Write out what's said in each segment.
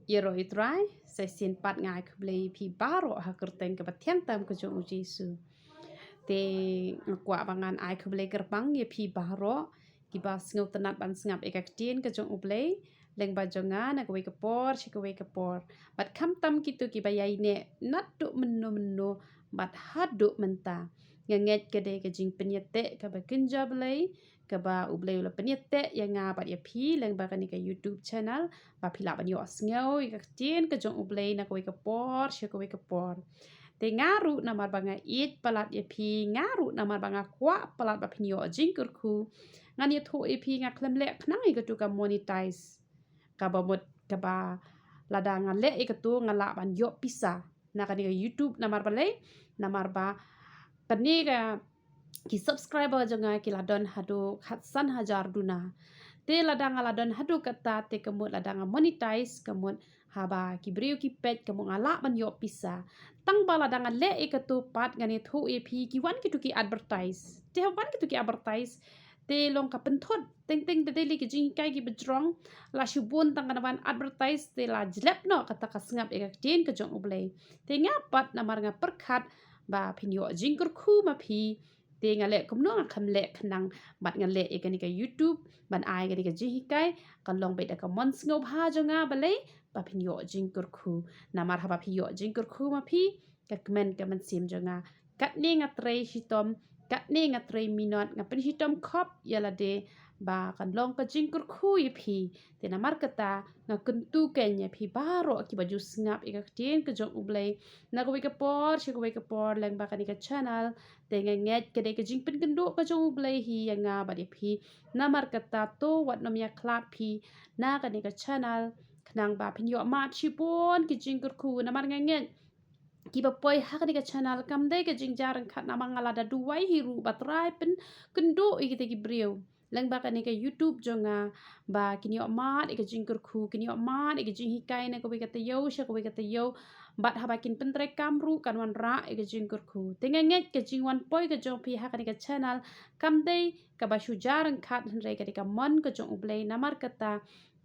Yero itrai sesin pat ngai kblei pi baro ha kerteng ke bathian tam ke jong Jesu te ngakwa bangan ai kblei gerbang ye pi baro ki ba sngo tenat ban snap ekak tien ke jong ublei leng ba jonga na kwe kepor shi kwe kepor bat kham tam kitu ki bayai ne nat tu menno bat hadu menta nget kede ke jing penyete ke ba kinja blei ke ba ublei la penyete yang nga bat ye pi leng ba kan ke YouTube channel ba pila ban yo sngo ekak tien ke jong ublei na kwe kepor shi kwe kepor te ngaru namar banga it palat ye pi ngaru namar banga kwa palat ba pinyo jing kurku ngan ye thu ep nga klem le knang i ketu ka monetize ka ba mot ka ba lada ngale i ketu ngala ban yo pisa na ka ni YouTube namar balai namar ba pani ka ki subscriber janga ki ladon hadu khatsan hajar duna te lada ngaladon hadu kata te kemut lada monetize kemut haba ki brio ki pet kemut ngala ban yo pisa tang bala dangan le ikatu pat ngani thu ep ki wan ki tu ki advertise te wan ki tu ki advertise te long ka penthot teng teng te li ki jing kai ki bejrong la shubun tang kan wan advertise te la jlep no kata ka sngap ekak tin ke jong ublei te nga pat namar nga perkhat ba phinyo jing kur khu ma phi te nga le kumno nga kham le khnang bat nga le ekani ka YouTube ban ai ga ka jing kai kan long be da ka mon sngo ha jonga balai ba phinyo jing kur khu namar ha ba phinyo jing kur khu ma phi ka kmen ka man sim jonga kat ni nga trei hitom kat ni nga trei minot nga pen hitom khop yala de ba kan long ka jing kur khu yi phi te namar kata nga kuntu kenya phi baro ki baju snap ekak tin ka jong ublei na ko ka por shi ko ka por lang ba kan ka channel te nga nget ka de ka jing pen kendo ka jong ublei hi nga ba de phi namar kata to wat nom ya klat phi na ka ni ka channel khnang ba phin yo mat shi pon ki jing kur khu namar nga nget ki ba poi ha ka channel kam dai ka jing jarang khat na mangala da duwai hiru batrai pen kendo i ki brio lang ba ka ni ka YouTube jonga ba kinyo mat ka jing kur khu kinyo mat ka jing hikai na ko ka te yo sha ko ka te yo bat ha ba kin pen tre kamru kan wan ra ka jing kur khu tenga nget ka jing wan poi ka jong pi ha ka channel kam dai ka ba shu jarang khat han re ka mon ka jong ublei namar kata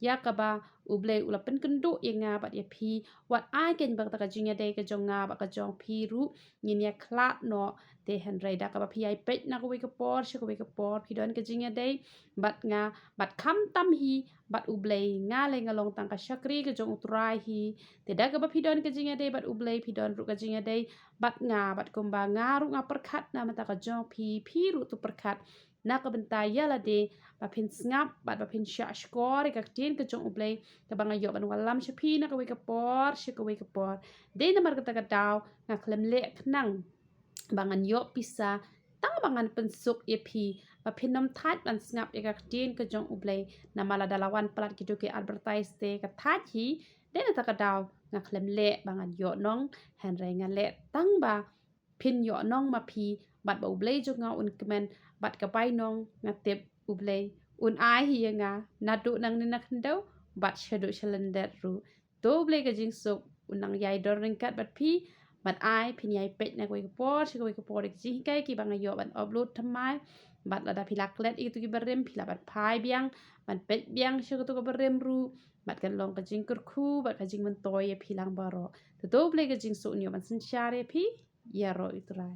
ya ka ba ublei ula pen kendo nga bat ya phi wat ai ken ba ta ka jing ya dei ka jong nga ba ka jong phi ru nyin ya klat no te han re da ka ba phi ai pet na ko ka por shi ko ka por phi don ka jing ya dei bat nga bat kham tam hi bat ublei nga le nga long tang ka shakri ka jong utrai hi te da ka ba phi don ka jing ya dei bat ublei phi don ru ka jing ya dei bat nga bat kumba nga ru nga perkhat na mata ka jong phi ru tu perkhat na ka bentai ya la de ba phin snap bat ba phin sha skor ka tin ka jong ublei ka bang yo ban walam shapi na ka we ka por shi ka we ka por de na mar ka ta ka daw nga klem le knang bangan yo pisa tang bangan pensuk ye phi ba phin nam that ban snap e ka tin ka jong ublei na mala dalawan plat ki tu ke advertise te ka that hi de na ta ka daw nga klem le bangan yo nong han re nga le tang ba phin yo nong ma phi bat ba ublei jo nga un kmen bat ka pai nong nga tep ublei un ai hi nga na du nang ni na khndo bat shadu shalandet ru to ublei ka jing sok unang yai dor ring kat bat phi bat ai phin yai pet na ko por shi ko por ji kai ki bang yo ban upload thamai bat la da philak let itu ki berem phila bat phai biang ban pet biang shi ko to ko berem ru bat kan long ka jing kur khu bat ka jing man toy philang baro to ublei ka jing so nyo ban sin share phi ya ro itrai